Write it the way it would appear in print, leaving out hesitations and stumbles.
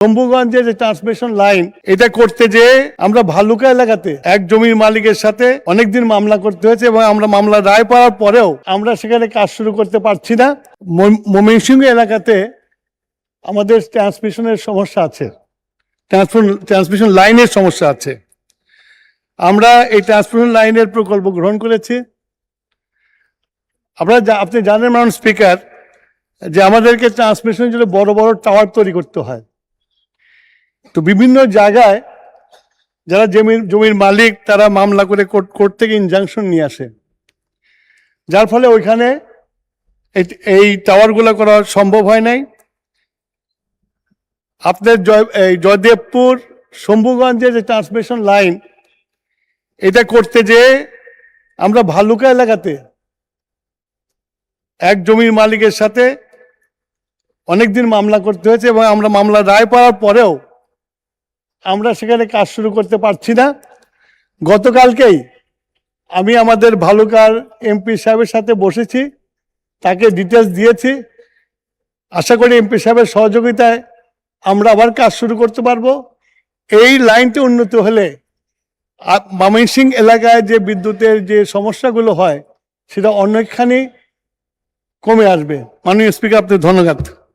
শম্ভুগঞ্জে যে transmission line এটা করতে যে আমরা ভালুকা এলাকাতে এক জমির মালিকের সাথে অনেকদিন মামলা করতে হয়েছে এবং আমরা মামলা রায় পাওয়ার পরেও আমরা সেখানে কাজ শুরু করতে পারছি না। ময়মনসিংহ এলাকাতে আমাদের ট্রান্সমিশনের সমস্যা আছে, ট্রান্সমিশন লাইনের সমস্যা আছে। আমরা এই ট্রান্সমিশন লাইনের প্রকল্প গ্রহণ করেছি। আপনি জানেন মাননীয় স্পিকার যে আমাদেরকে ট্রান্সমিশনের জন্য বড় বড় টাওয়ার তৈরি করতে হয়। তো বিভিন্ন জায়গায় যারা জমির মালিক তারা মামলা করে কোর্ট থেকে ইনজাংশন নিয়ে আসে, যার ফলে ওইখানে এই টাওয়ারগুলো করা সম্ভব হয় নাই। আপনার জয়দেবপুর শম্ভুগঞ্জে যে ট্রান্সমিশন লাইন এটা করতে যে আমরা ভালুকা এলাকাতে এক জমির মালিকের সাথে অনেকদিন মামলা করতে হয়েছে এবং আমরা মামলা রায় পাওয়ার পরেও আমরা সেখানে কাজ শুরু করতে পারছি না। গতকালকেই আমি আমাদের ভালুকার এমপি সাহেবের সাথে বসেছি, তাকে ডিটেলস দিয়েছি। আশা করি এমপি সাহেবের সহযোগিতায় আমরা আবার কাজ শুরু করতে পারবো। এই লাইনটি উন্নত হলে ময়মনসিংহ এলাকায় যে বিদ্যুতের যে সমস্যাগুলো হয় সেটা অনেকখানি কমে আসবে। মাননীয় স্পিকার, আপনাকে ধন্যবাদ।